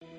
Break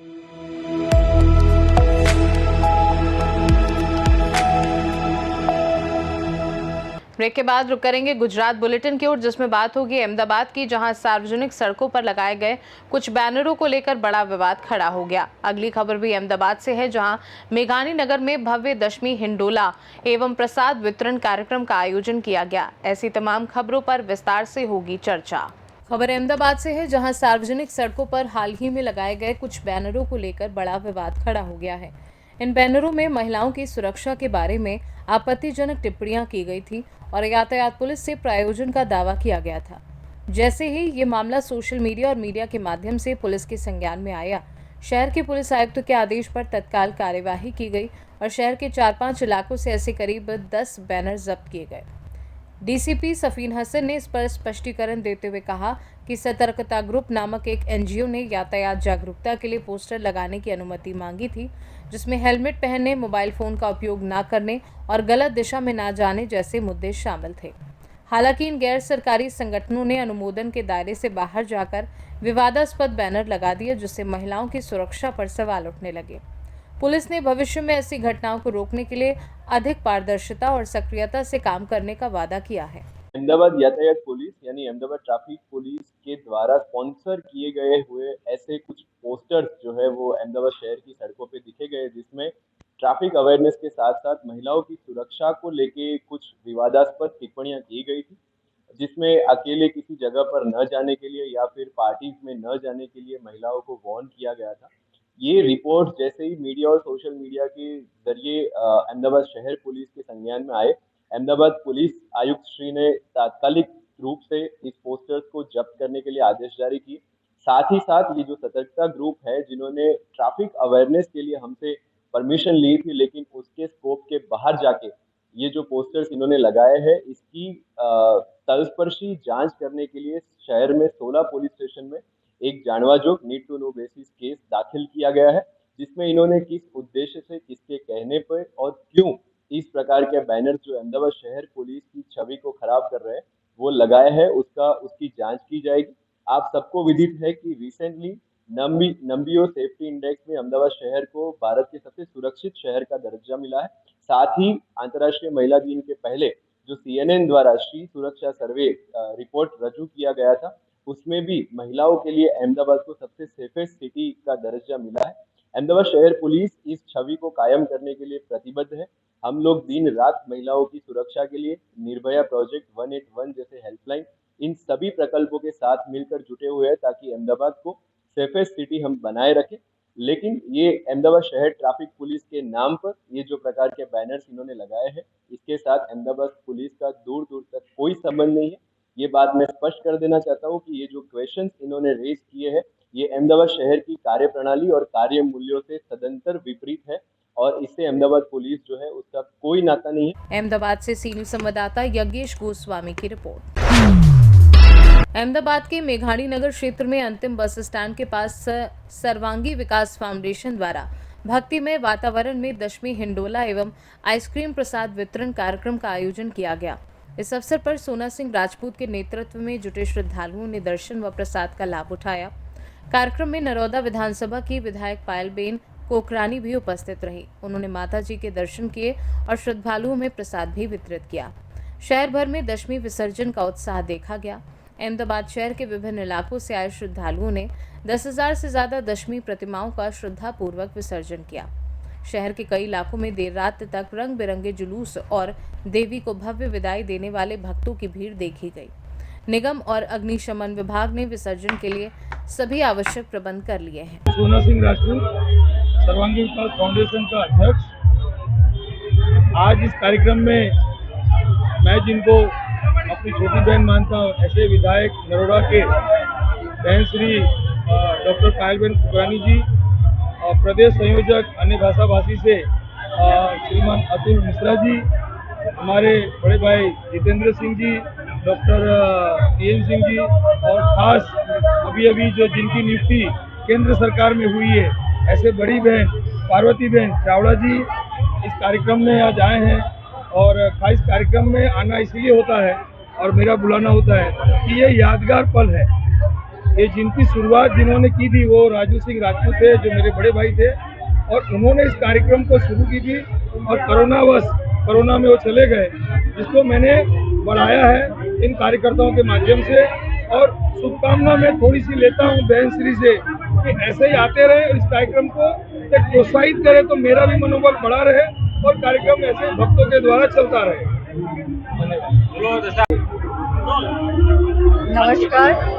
के बाद रुक करेंगे गुजरात बुलेटिन की ओर, जिसमें बात होगी अहमदाबाद की, जहां सार्वजनिक सड़कों पर लगाए गए कुछ बैनरों को लेकर बड़ा विवाद खड़ा हो गया। अगली खबर भी अहमदाबाद से है, जहां मेघानी नगर में भव्य दशमी हिंडोला एवं प्रसाद वितरण कार्यक्रम का आयोजन किया गया। ऐसी तमाम खबरों पर विस्तार से होगी चर्चा। खबर अहमदाबाद से है, जहां सार्वजनिक सड़कों पर हाल ही में लगाए गए कुछ बैनरों को लेकर बड़ा विवाद खड़ा हो गया है। इन बैनरों में महिलाओं की सुरक्षा के बारे में आपत्तिजनक टिप्पणियां की गई थी और यातायात पुलिस से प्रायोजन का दावा किया गया था। जैसे ही ये मामला सोशल मीडिया और मीडिया के माध्यम से पुलिस के संज्ञान में आया, शहर के पुलिस आयुक्त के आदेश पर तत्काल कार्यवाही की गई और शहर के 4-5 इलाकों से ऐसे करीब 10 बैनर जब्त किए गए। डीसीपी सफीन हसन ने इस पर स्पष्टीकरण देते हुए कहा कि सतर्कता ग्रुप नामक एक एनजीओ ने यातायात जागरूकता के लिए पोस्टर लगाने की अनुमति मांगी थी, जिसमें हेलमेट पहनने, मोबाइल फोन का उपयोग न करने और गलत दिशा में न जाने जैसे मुद्दे शामिल थे। हालांकि इन गैर सरकारी संगठनों ने अनुमोदन के दायरे से बाहर जाकर विवादास्पद बैनर लगा दिए, जिससे महिलाओं की सुरक्षा पर सवाल उठने लगे। पुलिस ने भविष्य में ऐसी घटनाओं को रोकने के लिए अधिक पारदर्शिता और सक्रियता से काम करने का वादा किया है। अहमदाबाद यातायात पुलिस यानी अहमदाबाद ट्रैफिक पुलिस के द्वारा स्पॉन्सर किए गए हुए ऐसे कुछ पोस्टर्स जो है वो अहमदाबाद शहर की सड़कों पे दिखे गए, जिसमें ट्रैफिक अवेयरनेस के साथ साथ महिलाओं की सुरक्षा को लेके कुछ विवादास्पद टिप्पणियां की गई थी, जिसमें अकेले किसी जगह पर न जाने के लिए या फिर पार्टीज में न जाने के लिए महिलाओं को वार्न किया गया था। ये रिपोर्ट जैसे ही मीडिया और सोशल मीडिया के जरिए अहमदाबाद शहर पुलिस के संज्ञान में आए, अहमदाबाद पुलिस आयुक्त श्री ने तात्कालिक रूप से इस पोस्टर्स को जब्त करने के लिए आदेश जारी किए। साथ ही साथ ये जो सतर्कता ग्रुप है, जिन्होंने ट्रैफिक अवेयरनेस के लिए हमसे परमिशन ली थी, लेकिन उसके स्कोप के बाहर जाके ये जो पोस्टर्स इन्होंने लगाए हैं, इसकी तलस्पर्शी जांच करने के लिए शहर में 16 पुलिस स्टेशन में एक जानवाजोग need to know basis case दाखिल किया गया है, जिसमें इन्होंने किस उद्देश्य से, किसके कहने पर और क्यों इस प्रकार के बैनर जो अहमदाबाद शहर पुलिस की छवि को खराब कर रहे हैं वो लगाए हैं, उसकी जांच की जाएगी। आप सबको विदित है कि रिसेंटली नंबियो सेफ्टी इंडेक्स में अहमदाबाद शहर को भारत के सबसे सुरक्षित शहर का दर्जा मिला है। साथ ही अंतर्राष्ट्रीय महिला दिन के पहले जो CNN द्वारा श्री सुरक्षा सर्वे रिपोर्ट रजू किया गया था, उसमें भी महिलाओं के लिए अहमदाबाद को सबसे सेफेस्ट सिटी का दर्जा मिला है। अहमदाबाद शहर पुलिस इस छवि को कायम करने के लिए प्रतिबद्ध है। हम लोग दिन रात महिलाओं की सुरक्षा के लिए निर्भया प्रोजेक्ट 181 जैसे हेल्पलाइन, इन सभी प्रकल्पों के साथ मिलकर जुटे हुए हैं, ताकि अहमदाबाद को सेफेस्ट सिटी हम बनाए रखें। लेकिन ये अहमदाबाद शहर ट्रैफिक पुलिस के नाम पर ये जो प्रकार के बैनर्स इन्होंने लगाए हैं, इसके साथ अहमदाबाद पुलिस का दूर दूर तक कोई संबंध नहीं है। ये बात मैं स्पष्ट कर देना चाहता हूँ कि ये जो क्वेश्चंस इन्होंने रेज किए हैं, ये अहमदाबाद शहर की कार्यप्रणाली और कार्य मूल्यों से सदंतर विपरीत है और इससे अहमदाबाद पुलिस जो है उसका कोई नाता नहीं है। अहमदाबाद से सीनियर संवाददाता यज्ञेश गोस्वामी की रिपोर्ट। अहमदाबाद के मेघानी नगर क्षेत्र में अंतिम बस स्टैंड के पास सर्वांगी विकास फाउंडेशन द्वारा भक्तिमय वातावरण में दशमी हिंडोला एवं आइसक्रीम प्रसाद वितरण कार्यक्रम का आयोजन किया गया। इस अवसर पर सोना सिंह राजपूत के नेतृत्व में जुटे श्रद्धालुओं ने दर्शन व प्रसाद का लाभ उठाया। कार्यक्रम में नरौदा विधानसभा की विधायक पायलबेन कोकरानी भी उपस्थित रही। उन्होंने माता जी के दर्शन किए और श्रद्धालुओं में प्रसाद भी वितरित किया। शहर भर में दशमी विसर्जन का उत्साह देखा गया। अहमदाबाद शहर के विभिन्न इलाकों से आए श्रद्धालुओं ने 10,000 से ज्यादा दशमी प्रतिमाओं का श्रद्धापूर्वक विसर्जन किया। शहर के कई इलाकों में देर रात तक रंग बिरंगे जुलूस और देवी को भव्य विदाई देने वाले भक्तों की भीड़ देखी गई। निगम और अग्निशमन विभाग ने विसर्जन के लिए सभी आवश्यक प्रबंध कर लिए हैं। सोना सिंह राजपूत, सर्वांगी विकास फाउंडेशन का अध्यक्ष, आज इस कार्यक्रम में मैं जिनको अपनी छोटी बहन मानता हूँ, ऐसे विधायक नरोड़ा के बहन श्री डॉक्टर पायलबेन कोकरानी जी और प्रदेश संयोजक अन्य भाषा भाषी से श्रीमान अतुल मिश्रा जी, हमारे बड़े भाई जितेंद्र सिंह जी, डॉक्टर TN सिंह जी और खास अभी जो जिनकी नियुक्ति केंद्र सरकार में हुई है, ऐसे बड़ी बहन पार्वती बहन चावड़ा जी इस कार्यक्रम में आज आए हैं। और खास कार्यक्रम में आना इसलिए होता है और मेरा बुलाना होता है कि ये यादगार पल है। ये जिनकी शुरुआत जिन्होंने की थी वो राजू सिंह राजपूत थे, जो मेरे बड़े भाई थे, और उन्होंने इस कार्यक्रम को शुरू की थी और कोरोना में वो चले गए, जिसको मैंने बढ़ाया है इन कार्यकर्ताओं के माध्यम से। और शुभकामना मैं थोड़ी सी लेता हूँ बहन श्री से कि ऐसे ही आते रहे, इस कार्यक्रम को एक प्रोत्साहित करें तो मेरा भी मनोबल बढ़ा रहे और कार्यक्रम ऐसे भक्तों के द्वारा चलता रहे। नमस्कार।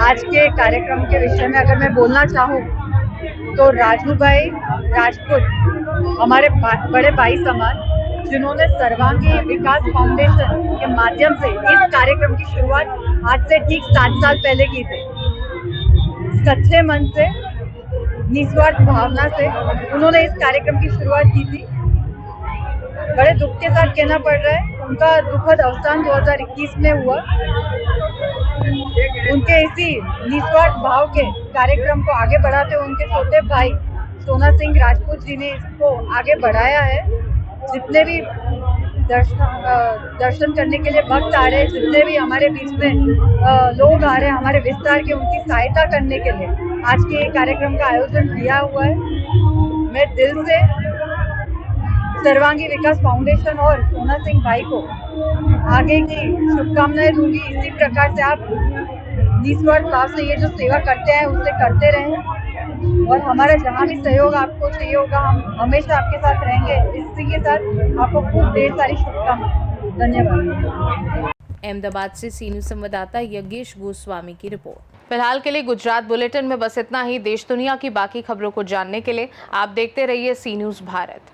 आज के कार्यक्रम के विषय में अगर मैं बोलना चाहूँ तो राजू भाई राजपूत हमारे बड़े भाई समान, जिन्होंने सर्वांगी विकास फाउंडेशन के माध्यम से इस कार्यक्रम की शुरुआत आज से ठीक 7 साल पहले की थी। सच्चे मन से, निस्वार्थ भावना से उन्होंने इस कार्यक्रम की शुरुआत की थी। बड़े दुख के साथ कहना पड़ रहा है, उनका दुखद अवसान 2021 में हुआ। उनके इसी निस्वार्थ भाव के कार्यक्रम को आगे बढ़ाते हुए उनके छोटे भाई सोना सिंह राजपूत जी ने इसको आगे बढ़ाया है। जितने भी दर्शन करने के लिए भक्त आ रहे हैं, जितने भी हमारे बीच में लोग आ रहे हैं हमारे विस्तार के, उनकी सहायता करने के लिए आज के कार्यक्रम का आयोजन किया हुआ है। मैं दिल से सर्वांगी विकास फाउंडेशन और सोना सिंह भाई को आगे की शुभकामनाएं दूंगी। इसी प्रकार से आप निस्वार्थ भाव से ये जो सेवा करते हैं उसे करते रहें और हमारा जहाँ भी सहयोग आपको चाहिए होगा हम हमेशा आपके साथ रहेंगे। इसी के साथ आपको खूब ढेर सारी शुभकामनाएं। धन्यवाद। अहमदाबाद से सी न्यूज़ संवाददाता यज्ञेश गोस्वामी की रिपोर्ट। फिलहाल के लिए गुजरात बुलेटिन में बस इतना ही। देश दुनिया की बाकी खबरों को जानने के लिए आप देखते रहिए सी न्यूज़ भारत।